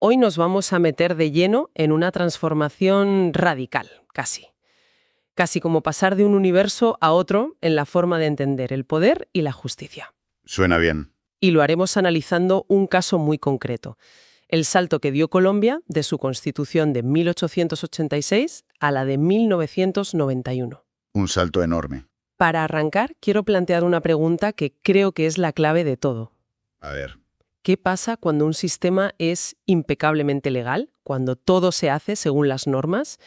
Hoy nos vamos a meter de lleno en una transformación radical, casi. Casi como pasar de un universo a otro en la forma de entender el poder y la justicia. Suena bien. Y lo haremos analizando un caso muy concreto. El salto que dio Colombia de su constitución de 1886 a la de 1991. Un salto enorme. Para arrancar, quiero plantear una pregunta que creo que es la clave de todo. A ver. ¿Qué pasa cuando un sistema es impecablemente legal, cuando todo se hace según las normas,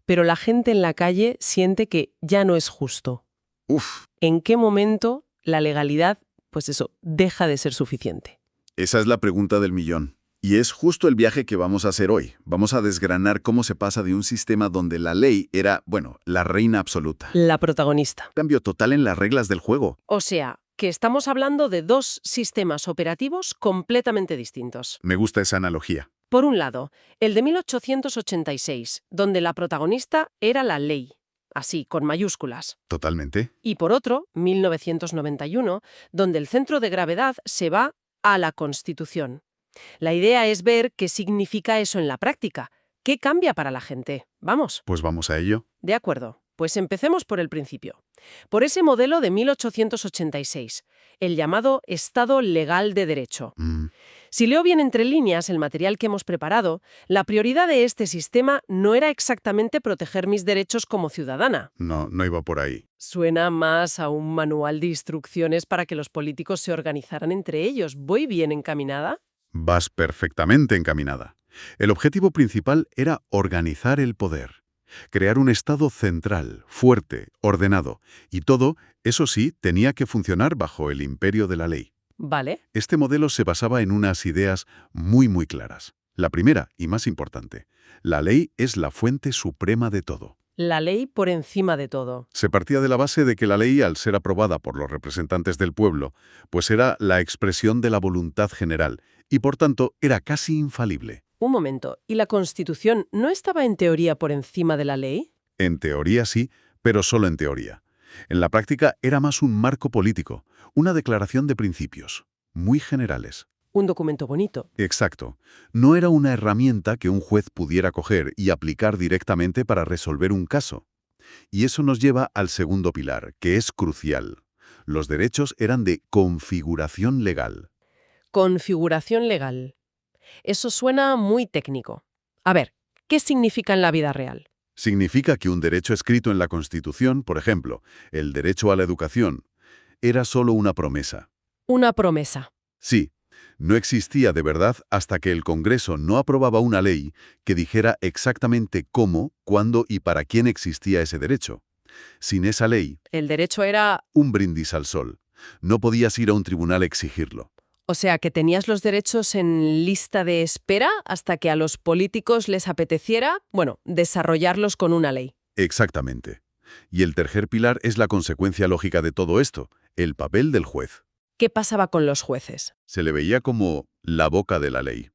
pero la gente en la calle siente que ya no es justo? Uf, ¿En qué momento la legalidad, pues eso, deja de ser suficiente? esa es la pregunta del millón. Y es justo el viaje que vamos a hacer hoy. Vamos a desgranar cómo se pasa de un sistema donde la ley era, bueno, la reina absoluta. La protagonista. Cambio total en las reglas del juego. O sea, que estamos hablando de dos sistemas operativos completamente distintos. Me gusta esa analogía. Por un lado, el de 1886, donde la protagonista era la ley, así, con mayúsculas. Totalmente. Y por otro, 1991, donde el centro de gravedad se va a la Constitución. La idea es ver qué significa eso en la práctica. ¿Qué cambia para la gente? Vamos. Pues vamos a ello. De acuerdo. Pues empecemos por el principio. Por ese modelo de 1886, el llamado Estado Legal de Derecho. Si leo bien entre líneas el material que hemos preparado, la prioridad de este sistema no era exactamente proteger mis derechos como ciudadana. No iba por ahí. Suena más a un manual de instrucciones para que los políticos se organizaran entre ellos. ¿Voy bien encaminada? Vas perfectamente encaminada. El objetivo principal era organizar el poder. Crear un Estado central, fuerte, ordenado. Y todo, eso sí, tenía que funcionar bajo el imperio de la ley. Vale. Este modelo se basaba en unas ideas muy claras. La primera, y más importante, la ley es la fuente suprema de todo. La ley por encima de todo. Se partía de la base de que la ley, al ser aprobada por los representantes del pueblo, pues era la expresión de la voluntad general, y por tanto era casi infalible. Un momento, ¿y la Constitución no estaba en teoría por encima de la ley? En teoría sí, pero solo en teoría. En la práctica era más un marco político, una declaración de principios, muy generales. Un documento bonito. Exacto. No era una herramienta que un juez pudiera coger y aplicar directamente para resolver un caso. Y eso nos lleva al segundo pilar, que es crucial. Los derechos eran de configuración legal. Configuración legal. Eso suena muy técnico. A ver, ¿qué significa en la vida real? Significa que un derecho escrito en la Constitución, por ejemplo, el derecho a la educación, era solo una promesa. Una promesa. Sí, no existía de verdad hasta que el Congreso no aprobaba una ley que dijera exactamente cómo, cuándo y para quién existía ese derecho. Sin esa ley, El derecho era... un brindis al sol. No podías ir a un tribunal a exigirlo. O sea, que tenías los derechos en lista de espera hasta que a los políticos les apeteciera, bueno, desarrollarlos con una ley. Exactamente. Y el tercer pilar es la consecuencia lógica de todo esto, el papel del juez. ¿Qué pasaba con los jueces? Se le veía como la boca de la ley.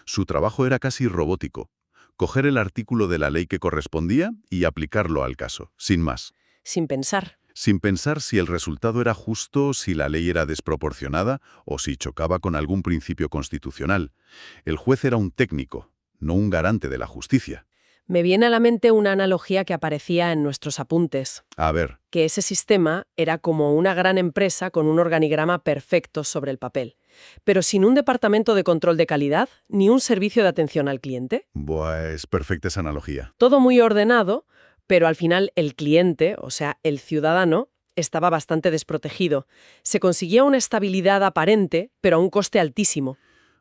Su trabajo era casi robótico. Coger el artículo de la ley que correspondía y aplicarlo al caso, sin más. Sin pensar. Sin pensar si el resultado era justo, si la ley era desproporcionada o si chocaba con algún principio constitucional. El juez era un técnico, no un garante de la justicia. Me viene a la mente una analogía que aparecía en nuestros apuntes, A ver, que ese sistema era como una gran empresa con un organigrama perfecto sobre el papel, pero sin un departamento de control de calidad ni un servicio de atención al cliente. es perfecta esa analogía. Todo muy ordenado, pero al final el cliente, o sea, el ciudadano, estaba bastante desprotegido. Se conseguía una estabilidad aparente, pero a un coste altísimo.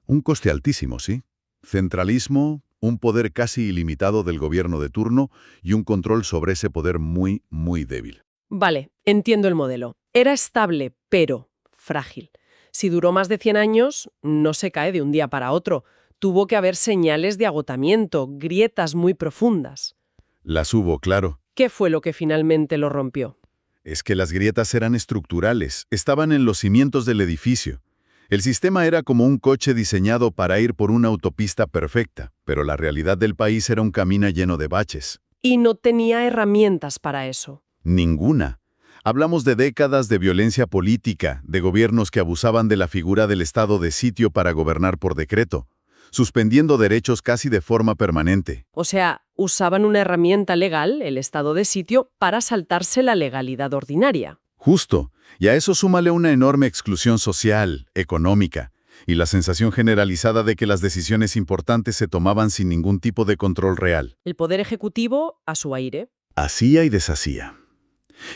Un coste altísimo, sí. Centralismo, un poder casi ilimitado del gobierno de turno y un control sobre ese poder muy débil. Vale, entiendo el modelo. Era estable, pero frágil. Si duró más de 100 años, no se cae de un día para otro. Tuvo que haber señales de agotamiento, grietas muy profundas. Las hubo, claro. ¿Qué fue lo que finalmente lo rompió? Es que las grietas eran estructurales, estaban en los cimientos del edificio. El sistema era como un coche diseñado para ir por una autopista perfecta, pero la realidad del país era un camino lleno de baches. Y no tenía herramientas para eso. Ninguna. Hablamos de décadas de violencia política, de gobiernos que abusaban de la figura del estado de sitio para gobernar por decreto. suspendiendo derechos casi de forma permanente. O sea, usaban una herramienta legal, el estado de sitio, para saltarse la legalidad ordinaria. Justo. Y a eso súmale una enorme exclusión social, económica, y la sensación generalizada de que las decisiones importantes se tomaban sin ningún tipo de control real. El poder ejecutivo a su aire. Hacía y deshacía.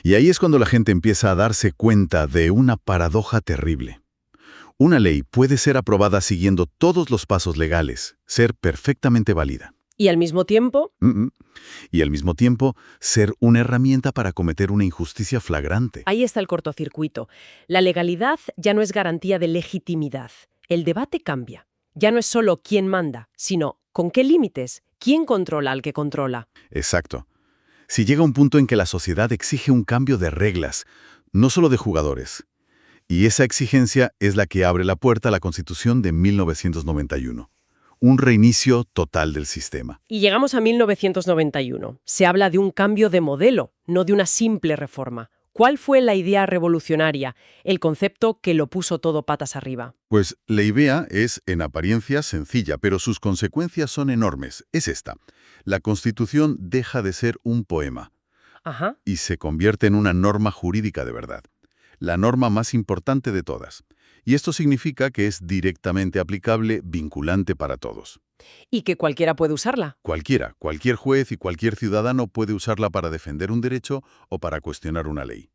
Y ahí es cuando la gente empieza a darse cuenta de una paradoja terrible. Una ley puede ser aprobada siguiendo todos los pasos legales, ser perfectamente válida. Y al mismo tiempo, Y al mismo tiempo, ser una herramienta para cometer una injusticia flagrante. ahí está el cortocircuito. La legalidad ya no es garantía de legitimidad. El debate cambia. Ya no es solo quién manda, sino con qué límites, quién controla al que controla. Exacto. Si llega un punto en que la sociedad exige un cambio de reglas, no solo de jugadores. Y esa exigencia es la que abre la puerta a la Constitución de 1991. Un reinicio total del sistema. Y llegamos a 1991. Se habla de un cambio de modelo, no de una simple reforma. ¿Cuál fue la idea revolucionaria, el concepto que lo puso todo patas arriba? Pues la idea es, en apariencia, sencilla, pero sus consecuencias son enormes. Es esta. La Constitución deja de ser un poema Ajá. y se convierte en una norma jurídica de verdad. La norma más importante de todas. Y esto significa que es directamente aplicable, vinculante para todos. Y que cualquiera puede usarla. Cualquiera, cualquier juez y cualquier ciudadano puede usarla para defender un derecho o para cuestionar una ley.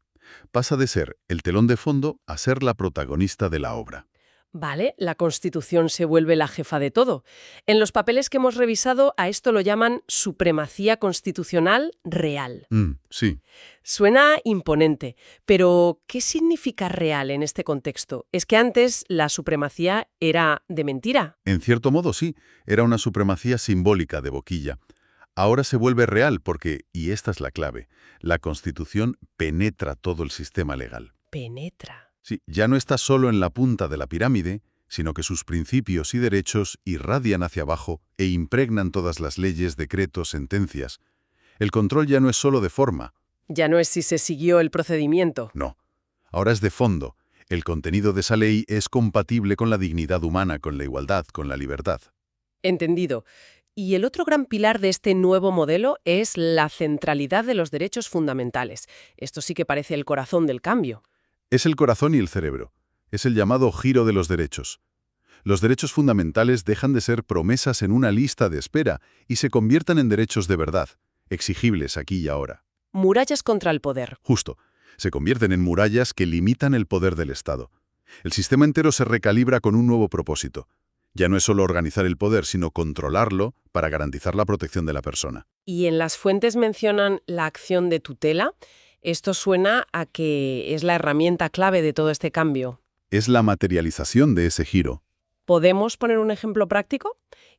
Pasa de ser el telón de fondo a ser la protagonista de la obra. Vale, la Constitución se vuelve la jefa de todo. En los papeles que hemos revisado, a esto lo llaman supremacía constitucional real. Sí. Suena imponente, pero ¿qué significa real en este contexto? ¿Es que antes la supremacía era de mentira? En cierto modo sí, era una supremacía simbólica de boquilla. Ahora se vuelve real porque, y esta es la clave, la Constitución penetra todo el sistema legal. Penetra. Sí, ya no está solo en la punta de la pirámide, sino que sus principios y derechos irradian hacia abajo e impregnan todas las leyes, decretos, sentencias. El control ya no es solo de forma. Ya no es si se siguió el procedimiento. No. Ahora es de fondo. El contenido de esa ley es compatible con la dignidad humana, con la igualdad, con la libertad. Entendido. Y el otro gran pilar de este nuevo modelo es la centralidad de los derechos fundamentales. Esto sí que parece el corazón del cambio. Es el corazón y el cerebro. Es el llamado giro de los derechos. Los derechos fundamentales dejan de ser promesas en una lista de espera y se convierten en derechos de verdad, exigibles aquí y ahora. Murallas contra el poder. Justo. Se convierten en murallas que limitan el poder del Estado. El sistema entero se recalibra con un nuevo propósito. Ya no es solo organizar el poder, sino controlarlo para garantizar la protección de la persona. Y en las fuentes mencionan la acción de tutela. Esto suena a que es la herramienta clave de todo este cambio. Es la materialización de ese giro. ¿Podemos poner un ejemplo práctico?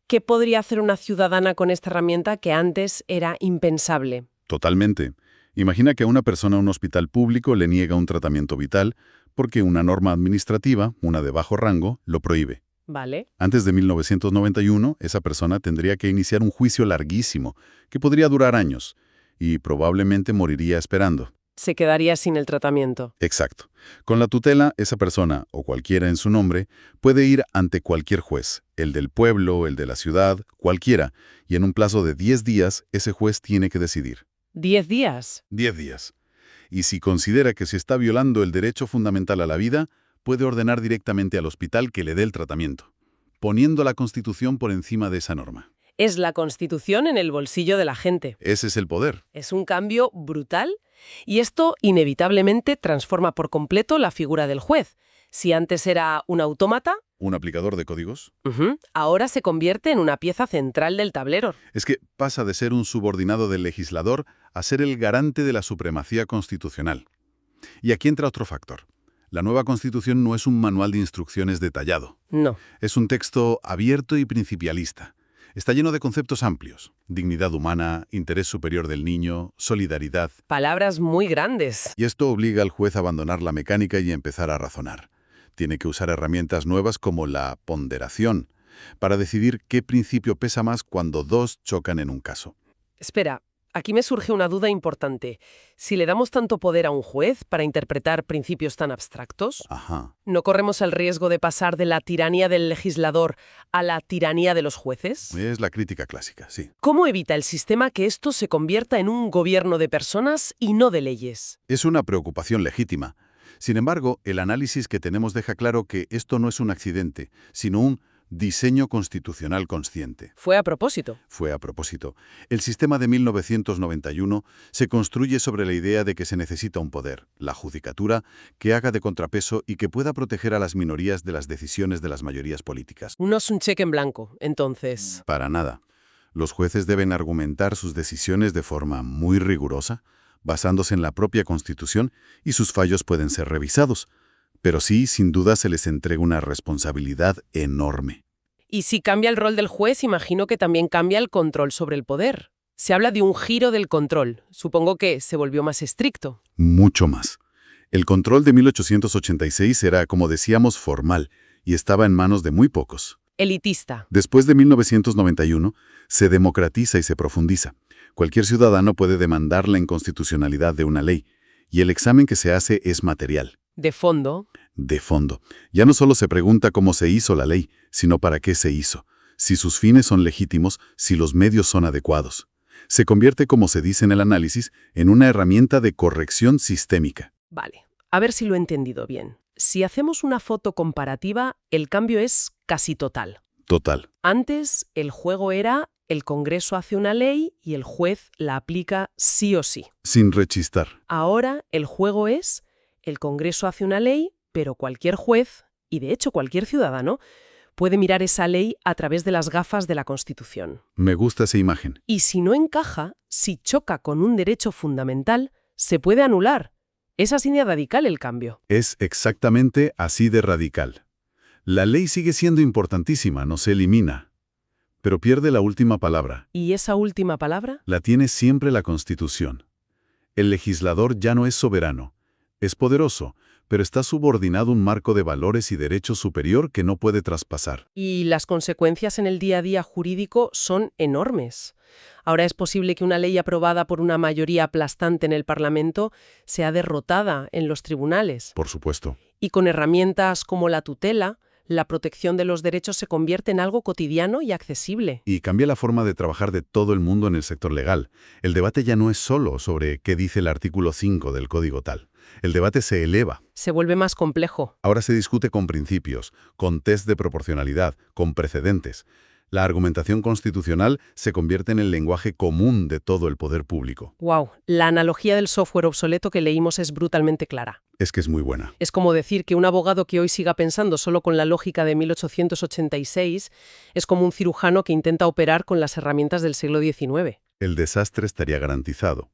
¿Qué podría hacer una ciudadana con esta herramienta que antes era impensable? Totalmente. Imagina que a una persona en un hospital público le niega un tratamiento vital porque una norma administrativa, una de bajo rango, lo prohíbe. Vale. Antes de 1991, esa persona tendría que iniciar un juicio larguísimo, que podría durar años, y probablemente moriría esperando. Se quedaría sin el tratamiento. Exacto. Con la tutela, esa persona, o cualquiera en su nombre, puede ir ante cualquier juez, el del pueblo, el de la ciudad, cualquiera, y en un plazo de 10 días, ese juez tiene que decidir. 10 días. 10 días. Y si considera que se está violando el derecho fundamental a la vida, puede ordenar directamente al hospital que le dé el tratamiento, poniendo la Constitución por encima de esa norma. Es la Constitución en el bolsillo de la gente. Ese es el poder. Es un cambio brutal y esto inevitablemente transforma por completo la figura del juez. Si antes era un autómata, ¿Un aplicador de códigos? ahora se convierte en una pieza central del tablero. Es que pasa de ser un subordinado del legislador a ser el garante de la supremacía constitucional. Y aquí entra otro factor. La nueva Constitución no es un manual de instrucciones detallado. No. Es un texto abierto y principialista. Está lleno de conceptos amplios. Dignidad humana, interés superior del niño, solidaridad. Palabras muy grandes. Y esto obliga al juez a abandonar la mecánica y a empezar a razonar. Tiene que usar herramientas nuevas como la ponderación, para decidir qué principio pesa más cuando dos chocan en un caso. Espera, aquí me surge una duda importante. Si le damos tanto poder a un juez para interpretar principios tan abstractos, Ajá. ¿no corremos el riesgo de pasar de la tiranía del legislador a la tiranía de los jueces? Es la crítica clásica, sí. ¿Cómo evita el sistema que esto se convierta en un gobierno de personas y no de leyes? Es una preocupación legítima. Sin embargo, el análisis que tenemos deja claro que esto no es un accidente, sino un diseño constitucional consciente. Fue a propósito. Fue a propósito. El sistema de 1991 se construye sobre la idea de que se necesita un poder, la judicatura, que haga de contrapeso y que pueda proteger a las minorías de las decisiones de las mayorías políticas. No es un cheque en blanco, entonces. Para nada. Los jueces deben argumentar sus decisiones de forma muy rigurosa, basándose en la propia Constitución, y sus fallos pueden ser revisados. Pero sí, sin duda, se les entrega una responsabilidad enorme. Y si cambia el rol del juez, imagino que también cambia el control sobre el poder. Se habla de un giro del control. Supongo que se volvió más estricto. Mucho más. El control de 1886 era, como decíamos, formal y estaba en manos de muy pocos. Elitista. Después de 1991, se democratiza y se profundiza. Cualquier ciudadano puede demandar la inconstitucionalidad de una ley, y el examen que se hace es material. De fondo. De fondo. Ya no solo se pregunta cómo se hizo la ley, sino para qué se hizo, si sus fines son legítimos, si los medios son adecuados. Se convierte, como se dice en el análisis, en una herramienta de corrección sistémica. Vale. A ver si lo he entendido bien. Si hacemos una foto comparativa, el cambio es casi total. Total. Antes, el juego era el Congreso hace una ley y el juez la aplica sí o sí. Sin rechistar. Ahora, el juego es el Congreso hace una ley, pero cualquier juez, y de hecho cualquier ciudadano, puede mirar esa ley a través de las gafas de la Constitución. Me gusta esa imagen. Y si no encaja, si choca con un derecho fundamental, se puede anular. Es así de radical el cambio. Es exactamente así de radical. La ley sigue siendo importantísima, no se elimina. Pero pierde la última palabra. ¿Y esa última palabra? La tiene siempre la Constitución. El legislador ya no es soberano. Es poderoso, pero está subordinado a un marco de valores y derechos superior que no puede traspasar. Y las consecuencias en el día a día jurídico son enormes. Ahora es posible que una ley aprobada por una mayoría aplastante en el Parlamento sea derrotada en los tribunales. Por supuesto. Y con herramientas como la tutela, la protección de los derechos se convierte en algo cotidiano y accesible. Y cambia la forma de trabajar de todo el mundo en el sector legal. El debate ya no es solo sobre qué dice el artículo 5 del Código tal. El debate se eleva. Se vuelve más complejo. Ahora se discute con principios, con test de proporcionalidad, con precedentes. La argumentación constitucional se convierte en el lenguaje común de todo el poder público. ¡Wow! La analogía del software obsoleto que leímos es brutalmente clara. Es que es muy buena. Es como decir que un abogado que hoy siga pensando solo con la lógica de 1886 es como un cirujano que intenta operar con las herramientas del siglo XIX. El desastre estaría garantizado.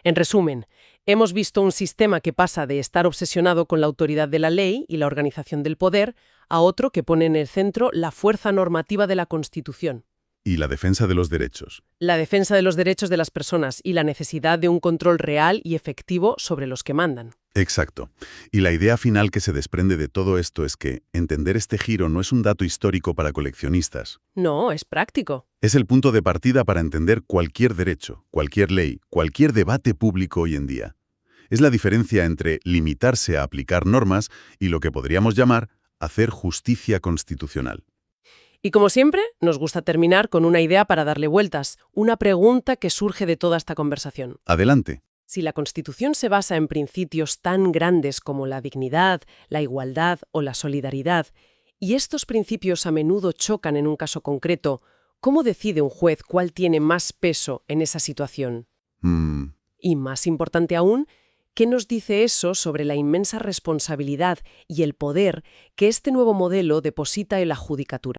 En resumen, hemos visto un sistema que pasa de estar obsesionado con la autoridad de la ley y la organización del poder a otro que pone en el centro la fuerza normativa de la Constitución. Y la defensa de los derechos. La defensa de los derechos de las personas y la necesidad de un control real y efectivo sobre los que mandan. Exacto. Y la idea final que se desprende de todo esto es que entender este giro no es un dato histórico para coleccionistas. No, es práctico. Es el punto de partida para entender cualquier derecho, cualquier ley, cualquier debate público hoy en día. Es la diferencia entre limitarse a aplicar normas y lo que podríamos llamar hacer justicia constitucional. Y como siempre, nos gusta terminar con una idea para darle vueltas, una pregunta que surge de toda esta conversación. Adelante. Si la Constitución se basa en principios tan grandes como la dignidad, la igualdad o la solidaridad, y estos principios a menudo chocan en un caso concreto, ¿cómo decide un juez cuál tiene más peso en esa situación? Y más importante aún, ¿qué nos dice eso sobre la inmensa responsabilidad y el poder que este nuevo modelo deposita en la judicatura?